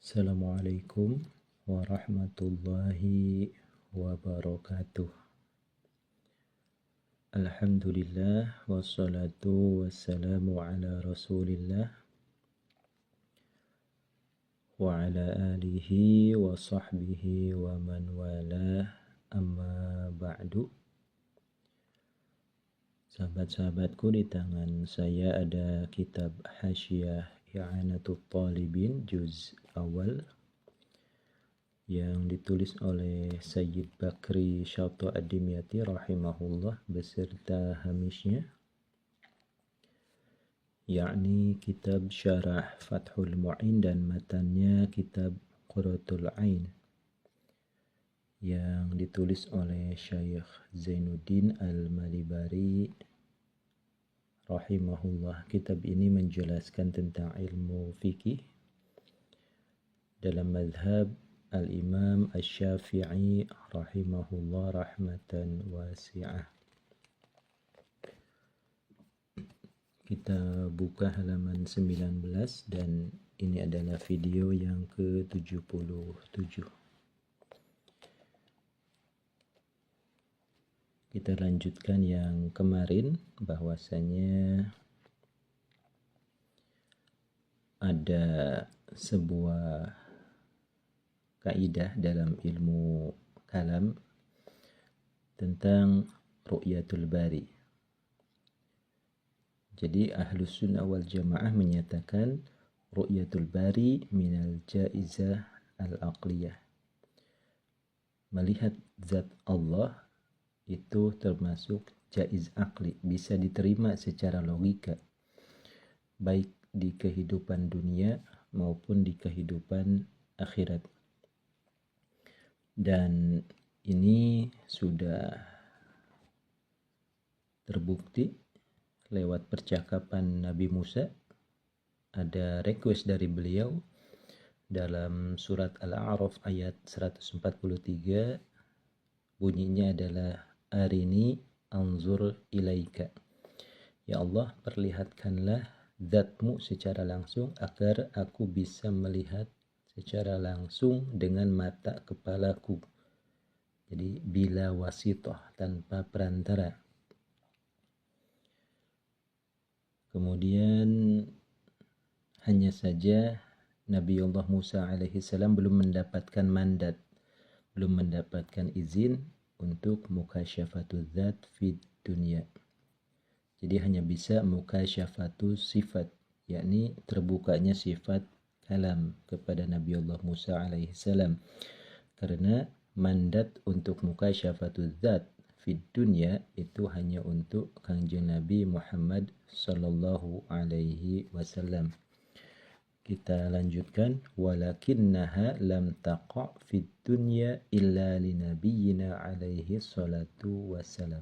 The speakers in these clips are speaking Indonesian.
Assalamualaikum warahmatullahi wabarakatuh. Alhamdulillah wassalatu wassalamu ala Rasulillah wa ala alihi wa sahbihi wa man walah, amma ba'du. Sahabat-sahabatku, di tangan saya ada kitab Hasyiah I'anatul Talibin juz awal yang ditulis oleh Sayyid Bakri Syatto Ad-Dimyati rahimahullah beserta hamisnya, yakni kitab Syarah Fathul Mu'in dan matannya kitab Qurratul Ain yang ditulis oleh Syekh Zainuddin Al-Malibari rahimahullah. Kitab ini menjelaskan tentang ilmu fikih dalam mazhab Al-Imam Asy-Syafi'i rahimahullah rahmatan wasi'ah. Kita buka halaman 19 dan ini adalah video yang ke-77. Kita lanjutkan yang kemarin, bahwasanya ada sebuah kaidah dalam ilmu kalam tentang ru'yatul bari. Jadi Ahlus Sunnah wal Jamaah menyatakan ru'yatul bari minal jaizah al-aqliyah. Melihat zat Allah itu termasuk jaiz akli, bisa diterima secara logika, baik di kehidupan dunia maupun di kehidupan akhirat. Dan ini sudah terbukti lewat percakapan Nabi Musa. Ada request dari beliau dalam surat Al-A'raf ayat 143, bunyinya adalah arini anzur ilaika. Ya Allah, perlihatkanlah zatmu secara langsung agar aku bisa melihat secara langsung dengan mata kepalaku. Jadi bila wasithah, tanpa perantara. Kemudian hanya saja Nabiullah Musa alaihi salam belum mendapatkan mandat, belum mendapatkan izin untuk mukasyafatul dzat fid dunya. Jadi hanya bisa mukasyafatul sifat, yakni terbukanya sifat kalam kepada Nabiullah Musa alaihi salam. Karena mandat untuk mukasyafatul dzat fid dunya itu hanya untuk Kangjeng Nabi Muhammad sallallahu alaihi wasallam. Kita lanjutkan, walakinnaha lam taqa' fid dunya illa li nabiyyina alaihi salatu wassalam.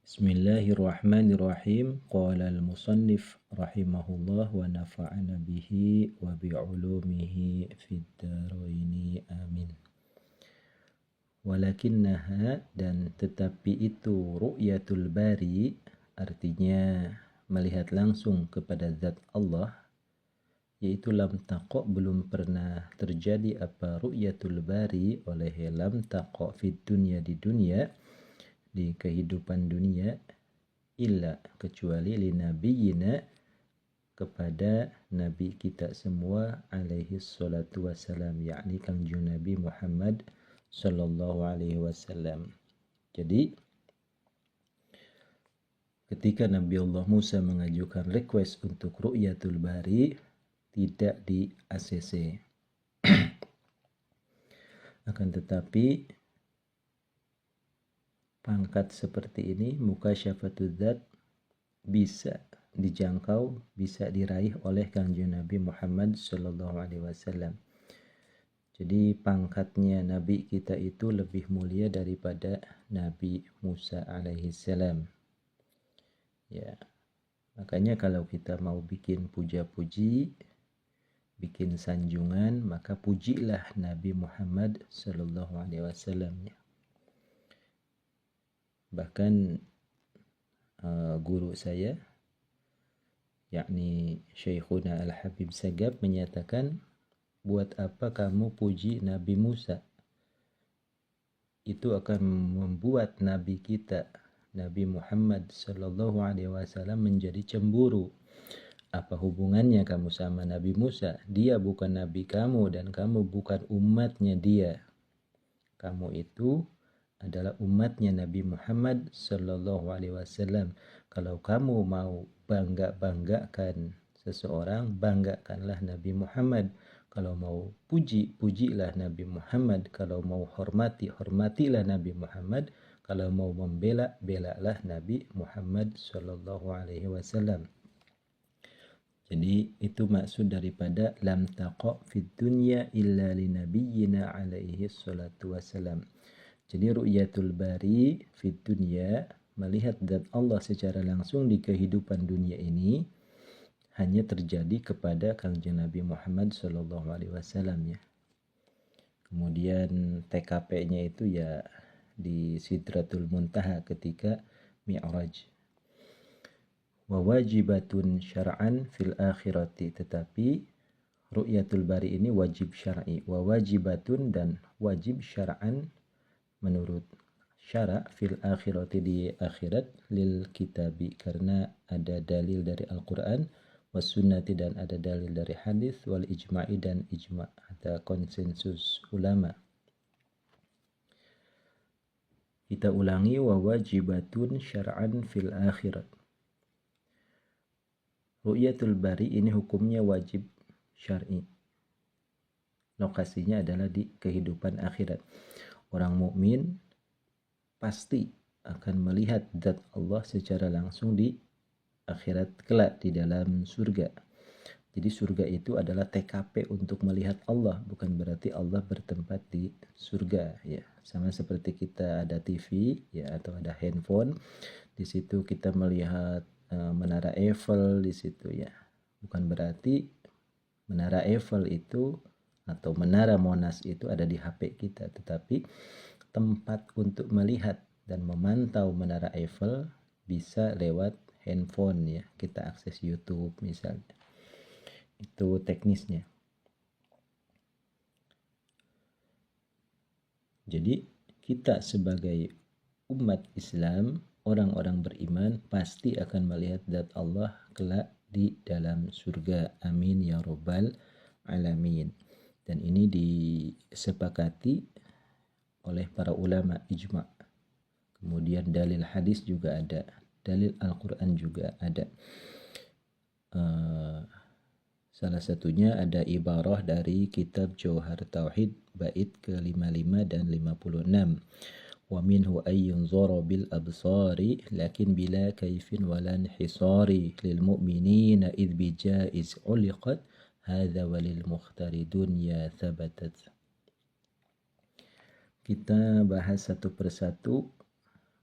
Bismillahirrahmanirrahim. Qala al-musannif rahimahullah wa nafa'ana bihi wa bi'ulumihi fid dharaini amin. Walakinnaha, dan tetapi itu, ru'yatul bari artinya melihat langsung kepada zat Allah, yaitu lam taqa', belum pernah terjadi apa ru'yatul bari oleh lam taqa' fid dunya, di dunia, di kehidupan dunia, illa, kecuali li nabiyina, kepada nabi kita semua alaihi salatu wassalam, yakni Kangjeng Nabi Muhammad sallallahu alaihi wasallam. Jadi ketika Nabiullah Musa mengajukan request untuk ru'yatul bari, tidak di ACC. Akan tetapi pangkat seperti ini, mukasyafatul dzat, bisa dijangkau, bisa diraih oleh Kangjeng Nabi Muhammad sallallahu alaihi wasallam. Jadi pangkatnya Nabi kita itu lebih mulia daripada Nabi Musa alaihi salam. Ya, makanya kalau kita mau bikin puja-puji, bikin sanjungan, maka pujilah Nabi Muhammad sallallahu alaihi wasallam. Bahkan guru saya, yakni Syekhuna Al-Habib Sagab, menyatakan buat apa kamu puji Nabi Musa? Itu akan membuat Nabi kita, Nabi Muhammad Sallallahu Alaihi Wasallam menjadi cemburu. Apa hubungannya kamu sama Nabi Musa? Dia bukan Nabi kamu dan kamu bukan umatnya dia. Kamu itu adalah umatnya Nabi Muhammad Sallallahu Alaihi Wasallam. Kalau kamu mau banggakan seseorang, banggakanlah Nabi Muhammad. Kalau mau puji, pujilah Nabi Muhammad. Kalau mau hormati, hormatilah Nabi Muhammad. Kalau mau membela, belalah Nabi Muhammad Sallallahu Alaihi Wasallam. Jadi itu maksud daripada lam taqa fid dunya illa li nabiyyina alaihi salatu wassalam. Jadi ru'yatul bari fid dunya, melihat zat Allah secara langsung di kehidupan dunia ini hanya terjadi kepada Kanjeng Nabi Muhammad sallallahu alaihi wasallam ya. Kemudian TKP-nya itu ya di Sidratul Muntaha ketika Mi'raj. Wa wajibatun syar'an fil akhirati, tetapi ru'yatul bari ini wajib syar'i. Wa wajibatun dan wajib syar'an menurut syara' fil akhirati di akhirat lil kitabi, karena ada dalil dari Al-Quran, was sunnati dan ada dalil dari hadis, wal ijma'i dan ijma', ada konsensus ulama. Kita ulangi, wa wajibatun syar'an fil akhirat. Ru'yatul bari ini hukumnya wajib syar'i. Lokasinya adalah di kehidupan akhirat. Orang mukmin pasti akan melihat zat Allah secara langsung di akhirat kelak di dalam surga. Jadi surga itu adalah TKP untuk melihat Allah, bukan berarti Allah bertempat di surga ya. Sama seperti kita ada TV ya atau ada handphone, di situ kita melihat Menara Eiffel di situ ya. Bukan berarti Menara Eiffel itu atau Menara Monas itu ada di HP kita, tetapi tempat untuk melihat dan memantau Menara Eiffel bisa lewat handphone ya. Kita akses YouTube misalnya. Itu teknisnya. Jadi kita sebagai umat Islam, orang-orang beriman pasti akan melihat zat Allah kelak di dalam surga. Amin ya rabbal alamin. Dan ini disepakati oleh para ulama ijma'. Kemudian dalil hadis juga ada, dalil Al-Quran juga ada. Salah satunya ada ibarah dari kitab Jauhar Tauhid bait ke-55 dan 56. Wa minhu ayyunzara bil absari lakin bila kaifin wala inhisari lil mu'minina idh bijaiz uliqat hadza walil mukhtari dunya thabatat. Kita bahas satu persatu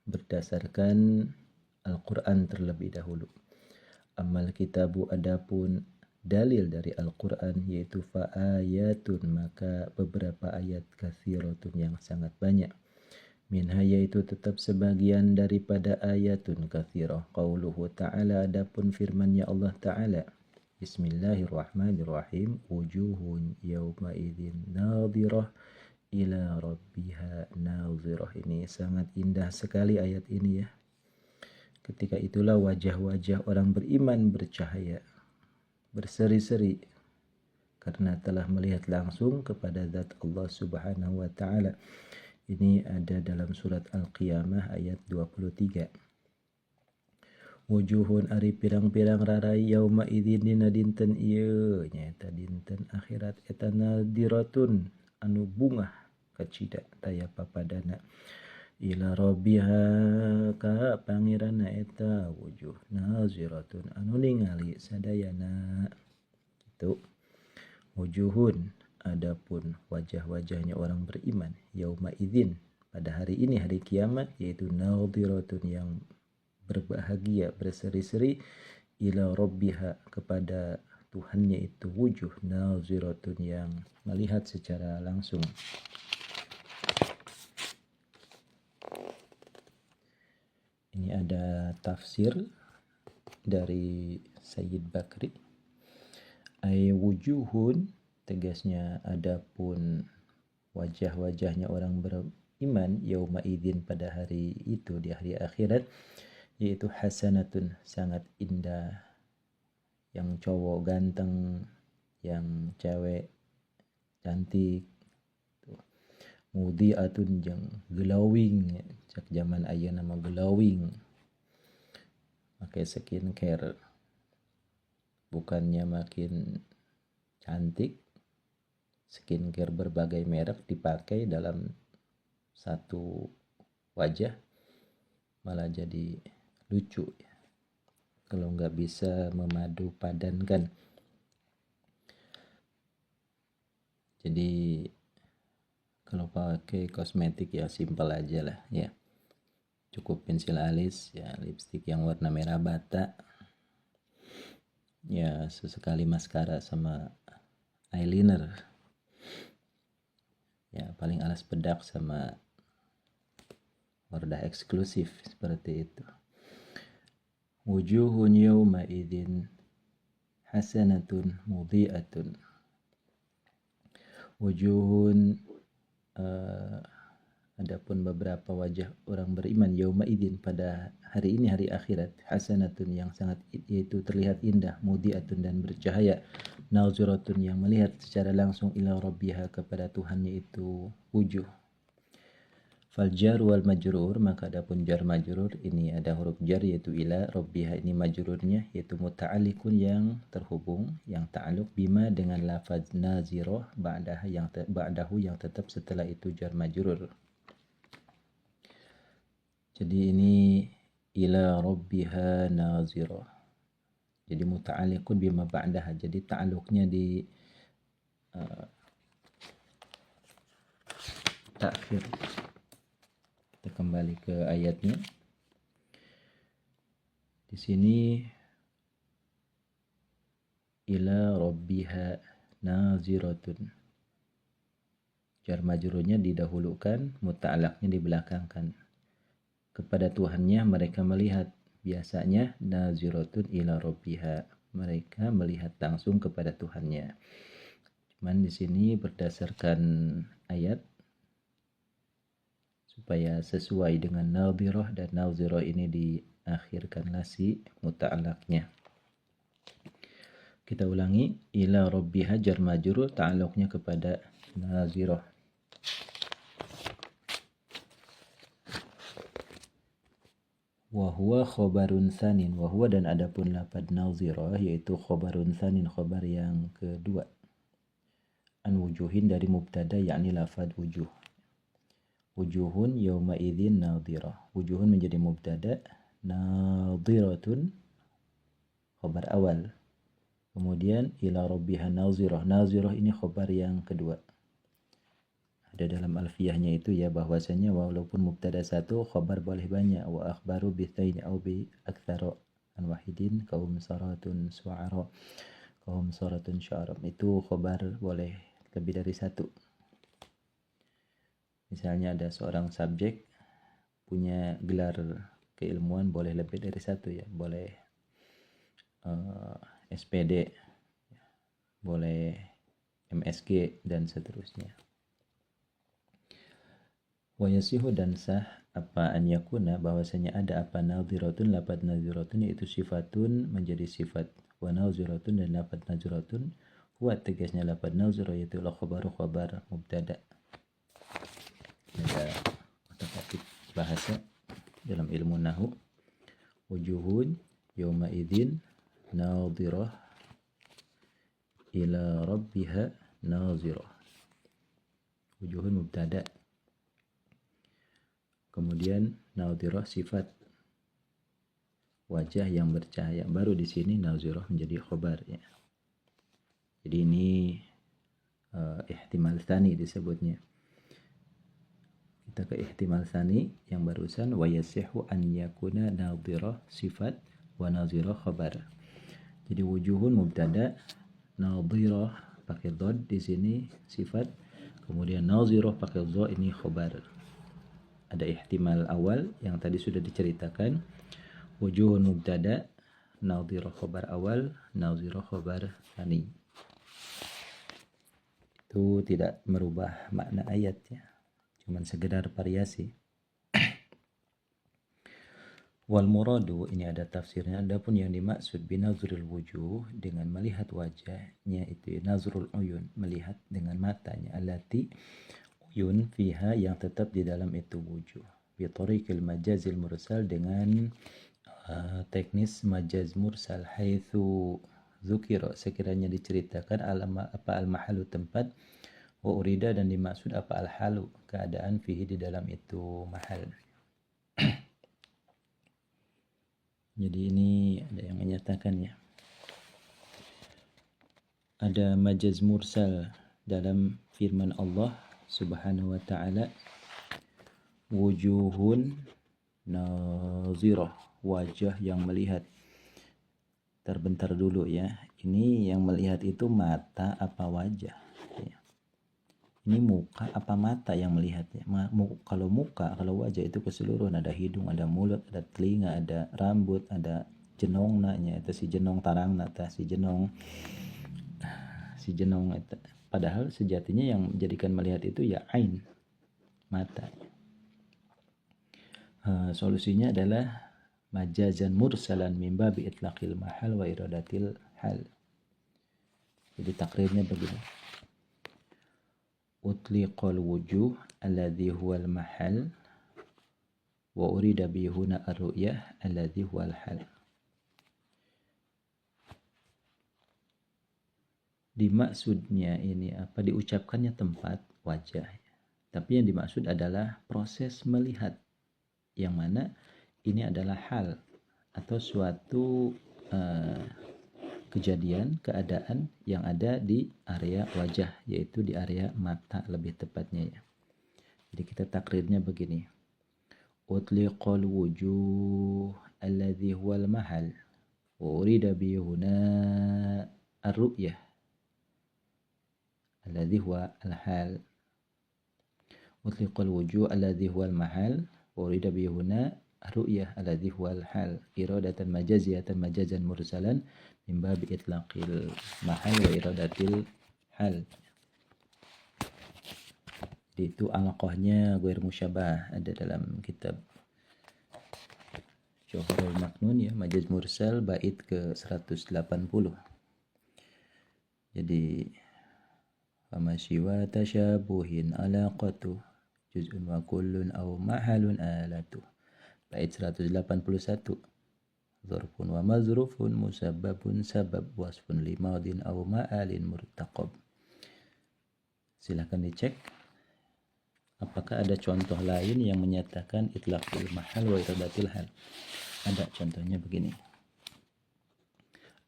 berdasarkan Al-Quran terlebih dahulu. Amal kitabu, adapun dalil dari Al-Quran yaitu fa'ayatun, maka beberapa ayat kathiratun yang sangat banyak. Minha yaitu tetap sebagian daripada ayatun kathirah. Qauluhu ta'ala, adapun firman-Nya Allah Ta'ala. Bismillahirrahmanirrahim. Wujuhun yawma idzin nadhirah ila rabbiha nadhirah. Ini sangat indah sekali ayat ini ya. Ketika itulah wajah-wajah orang beriman bercahaya, berseri-seri karena telah melihat langsung kepada zat Allah Subhanahu wa taala. Ini ada dalam surat Al-Qiyamah ayat 23. Wujuhun ari pirang-pirang rarai yauma idzin dina dinten ieu nyaeta dinten akhirat eta nadiratun anu bungah kacida taya papadana ila rabbiha ka pangeranna eta wujuh naziratun anu ningali sadayana. Itu wujuhun, adapun wajah-wajahnya orang beriman yauma idzin pada hari ini, hari kiamat, yaitu nadhiratun yang berbahagia, berseri-seri ila rabbiha kepada Tuhannya, itu wujuh naziratun yang melihat secara langsung. Ini ada tafsir dari Sayyid Bakri. Ay wujuhun, tegasnya adapun wajah-wajahnya orang beriman yauma idzin pada hari itu, di hari akhirat, yaitu hasanatun sangat indah, yang cowok ganteng, yang cewek cantik, mudhi'atun yang glowing, cak zaman aya nama glowing, pakai skincare, bukannya makin cantik, skincare berbagai merek dipakai dalam satu wajah, malah jadi lucu ya, kalau nggak bisa memadu padankan. Jadi kalau pakai kosmetik ya simpel aja lah ya, cukup pensil alis ya, lipstik yang warna merah bata ya, sesekali maskara sama eyeliner ya, paling alas bedak sama wardah eksklusif seperti itu. Wujuhun yawma idzin hasanatun mudhi'atun. Wujuhun adapun beberapa wajah orang beriman yauma idzin pada hari ini, hari akhirat, hasanatun yang sangat, yaitu terlihat indah, mudhi'atun dan bercahaya, naziratun yang melihat secara langsung, ila rabbiha kepada Tuhannya itu wujuh. Fal jar wal majrur, maka adapun jar majrur ini ada huruf jar yaitu ila, rabbiha ini majrurnya yaitu muta'alliqun yang terhubung, yang ta'alluq bima dengan lafaz nazirah ba'dahu yang tetap setelah itu jar majrur. Jadi ini ila rabbiha nazirah, jadi muta'alliqun bima ba'daha, jadi ta'alluqnya di takhir. Kita kembali ke ayatnya. Di sini ila rabbiha naziratun, jar majrurnya didahulukan, muta'allaqnya dibelakangkan. Kepada Tuhannya mereka melihat, biasanya naziratun ila rabbiha, mereka melihat langsung kepada Tuhannya. Cuman di sini berdasarkan ayat, supaya sesuai dengan nadhirah, dan nadhirah ini diakhirkanlah si muta'allaqnya. Kita ulangi, ila rabbiha jar majrur, ta'alluqnya kepada nazirah. Wa huwa khobarun tsanin, wa huwa dan adapun lafaz nazirah yaitu khobarun tsanin, khobar yang kedua, an wujuhin dari mubtada yakni lafaz wujuh. Wujuhun yawma idzin nadhirah, wujuhun menjadi mubtada, nadhiratun khobar awal, kemudian ila rabbiha nazirah, nazirah ini khobar yang kedua. Ada dalam alfiyahnya itu ya, bahwasanya walaupun mubtada satu, khobar boleh banyak. Wa akhbaru bithaini au bi aktsara an wahidin kaum saratun su'ara, kaum saratun sya'ara, itu khobar boleh lebih dari satu. Misalnya ada seorang subjek punya gelar keilmuan, boleh lebih dari satu ya, boleh SPD, boleh MSG dan seterusnya. Wa yasihu dan sah apa an yakuna, bahwasanya ada apa nadhiratun, lafaz nadhiratun yaitu sifatun menjadi sifat, wa nadhiratun dan lafaz nadhiratun huwa tegasnya lafaz nadhirah yaitu khabaru khabar mubtada. Ada otak-atik bahasa dalam ilmu nahwu, wujuhun yawma idzin nadhirah ila rabbiha nadhirah, wujuhun mubtada, kemudian nadhirah sifat, wajah yang bercahaya, baru di sini nadhirah menjadi khobar ya. Jadi ini ihtimal tsani disebutnya. Kita ke ihtimal tsani yang barusan, wa yasihu an yakuna nadhirah sifat wa nadhirah khobar. Jadi wujuhun mubtada, nadhirah pakai dhad di sini sifat, kemudian nadhirah pakai dha ini khobar. Ada ihtimal awal yang tadi sudah diceritakan, wujuhun mubtada, nadhirah khobar awal, nadhirah khobar tsani. Itu tidak merubah makna ayat ya, cuman sekedar variasi. Wal muradu, ini ada tafsirnya, adapun yang dimaksud binazrul wujuh, dengan melihat wajahnya, itu nazrul uyun, melihat dengan matanya, allati uyun fiha, yang tetap di dalam itu wujuh, bi tariqil majazil mursal, dengan teknis majaz mursal, haitsu dzukira, sekiranya diceritakan apa al mahalu, tempat, wa urida, dan dimaksud apa al halu, keadaan, fihi, di dalam itu mahal. Jadi ini ada yang menyatakan ya, ada majaz mursal dalam firman Allah Subhanahu wa ta'ala, wujuhun nazirah, wajah yang melihat. Terbentar dulu ya, ini yang melihat itu mata apa wajah ya. Ini muka apa mata yang melihat ya. Kalau muka, kalau wajah itu keseluruhan, ada hidung, ada mulut, ada telinga, ada rambut, ada jenong nanya, itu si jenong tarang nata, si jenong itu. Padahal sejatinya yang menjadikan melihat itu ya ain, mata. Solusinya adalah majazan mursalan min babi itlaqil mahal wa iradatil hal. Jadi takrirnya begini, utliqal wujuh alladhi huwal mahal wa urida bihuna ar-ru'yah alladhi huwal hal. Dimaksudnya ini apa, diucapkannya tempat, wajah, tapi yang dimaksud adalah proses melihat, yang mana ini adalah hal atau suatu kejadian, keadaan yang ada di area wajah, yaitu di area mata lebih tepatnya ya. Jadi kita takrirnya begini, utliqal wujuh alladhi huwal mahal wa urida bihi huna ar-ru'yah alladhi huwa al-hal. Utliqal wujuh alladhi huwal mahal wa urida bihi huna ar-ru'yah alladhi huwal hal, iradatan majaziyatan majazan mursalan min babi itlaqil mahal wa iradatil hal. Itu alaqahnya ghair musyabah, ada dalam kitab Jawharul Maknun ya, majaz mursal bait ke 180. Jadi famasyiwa tasyabuhin alaqatu juz'un wa kullun aw mahalun alatu, bait 181. Dzarfun wa mazrufun musabbabun sabab wasfun limadin aw ma'alin murtaqab. Silakan dicek apakah ada contoh lain yang menyatakan itlaqul mahal wa iradatil hal. Ada contohnya begini,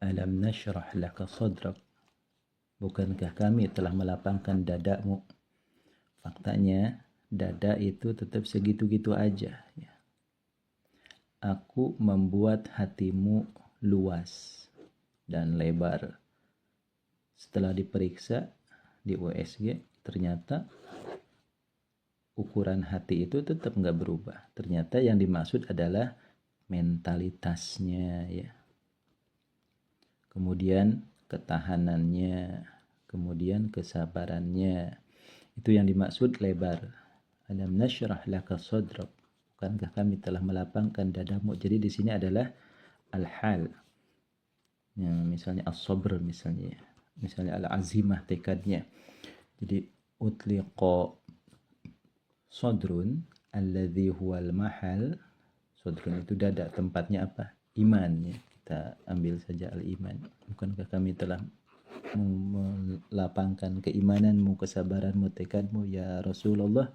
alam nashrah laka sadrak, bukankah kami telah melapangkan dadamu. Faktanya dada itu tetap segitu-gitu aja ya. Aku membuat hatimu luas dan lebar. Setelah diperiksa di USG, ternyata ukuran hati itu tetap nggak berubah. Ternyata yang dimaksud adalah mentalitasnya ya. Kemudian ketahanannya, kemudian kesabarannya. Itu yang dimaksud lebar. Alam nashrah laka sadrak, bukankah kami telah melapangkan dadamu. Jadi di sini adalah al-hal. Ya, misalnya as-sabr misalnya al-azimah, tekadnya. Jadi utliqa sadrun alladhi huwal mahal. Sadrun itu dada, tempatnya apa? Iman ya. Kita ambil saja al-iman. Bukankah kami telah melapangkan keimananmu, kesabaranmu, tekadmu ya Rasulullah.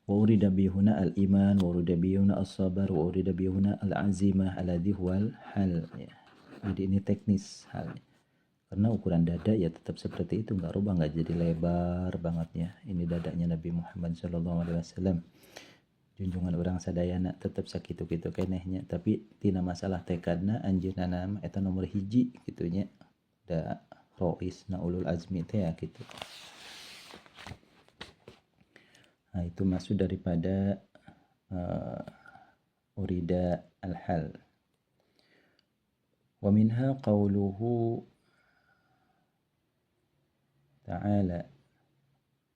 Wa urida bihuna al-iman, wa urida bihuna as-sabar, wa urida bihuna al-azimah alladhi huwal hal ya. Jadi ini teknis hal. Karena ukuran dada ya tetap seperti itu, nggak rubah, nggak jadi lebar banget ya. Ini dadanya Nabi Muhammad SAW. Junjungan orang sadayana tetap sakitu-kitu kenehnya, tapi tina masalah tekadna anjeunna nama eta nomor hiji gitunya, da rois na ulul azmi teh ya gitu. Nah itu maksud daripada urida al-hal. Wa minha qawluhu ta'ala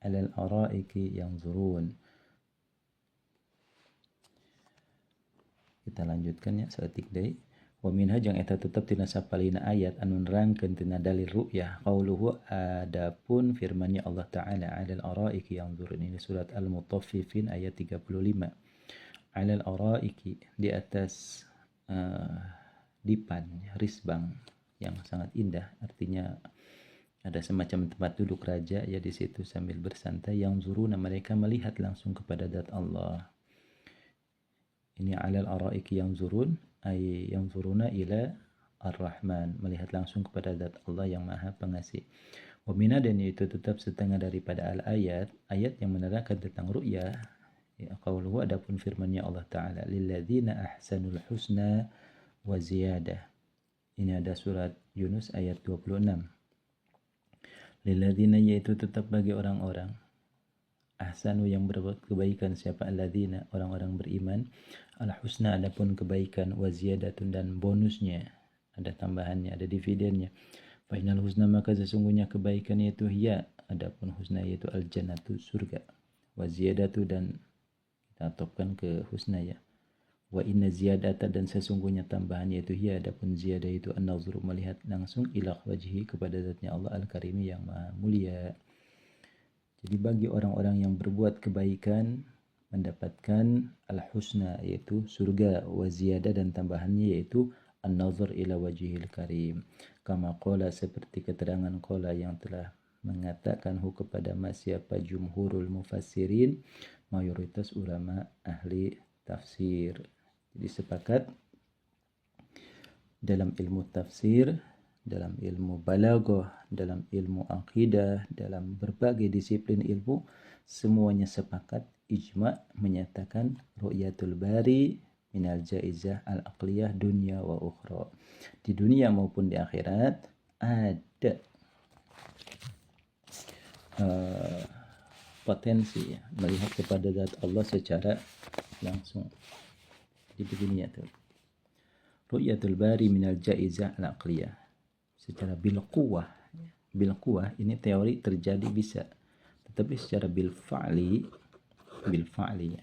'alal araiki yanzurun. Kita lanjutkan ya saeutik deui. Wa minha jeung eta tetep tina sapalina ayat anu nerangkeun tina dalil ru'yah qauluhu adapun firman-Nya Allah taala 'alal araiki yanzurun. Ini surat Al-Mutaffifin ayat 35. 'Alal araiki di atas dipan risbang yang sangat indah, artinya ada semacam tempat duduk raja ya di situ sambil bersantai. Yang zuruna mereka melihat langsung kepada zat Allah. Ini 'alal araiki yang zurun ay yang zuruna ila ar-Rahman, melihat langsung kepada zat Allah yang Maha Pengasih. Wa mina dan itu tetap setengah daripada al-ayat ayat yang menerangkan tentang ru'yah. Ya, qauluhu adapun firman-Nya Allah taala lilladzina ahsanul husna wa ziyadah. Ini ada surat Yunus ayat 26. Lilladzina yaitu tetap bagi orang-orang ahsanu yang berbuat kebaikan, siapa alladzina orang-orang beriman, al-husna adapun kebaikan, wa ziyadatun dan bonusnya, ada tambahannya, ada dividennya. Fa innal husna maka sesungguhnya kebaikan itu hiya adapun husna yaitu al-jannatu surga, wa ziyadatu dan kita atopkan ke husna ya. Wa inna ziyadata dan sesungguhnya tambahan yaitu hiya adapun ziyadah itu an-nazru melihat langsung ila wajhi kepada zatnya Allah al-karimi yang maha mulia. Jadi bagi orang-orang yang berbuat kebaikan mendapatkan al-husna yaitu surga, wa ziyadah dan tambahannya yaitu an-nazar ila wajhil karim. Kama qala seperti keterangan qala yang telah mengatakan kepada siapa jumhurul mufassirin, mayoritas ulama ahli tafsir. Jadi sepakat dalam ilmu tafsir, dalam ilmu balaghah, dalam ilmu akidah, dalam berbagai disiplin ilmu, semuanya sepakat ijma menyatakan ru'yatul bari minal jaizah al-aqliyah dunya wa ukhra. Di dunia maupun di akhirat ada potensi ya, melihat kepada zat Allah secara langsung. Jadi begini ya tuh. Ru'yatul bari minal jaizah al-aqliyah. Secara bil quwwah ini teori terjadi bisa, tetapi secara bil fa'li ya.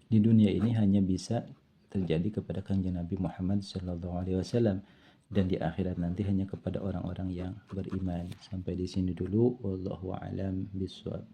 Di dunia ini hanya bisa terjadi kepada Kanjeng Nabi Muhammad sallallahu alaihi wasallam, dan di akhirat nanti hanya kepada orang-orang yang beriman. Sampai di sini dulu, wallahu a'lam bishawab.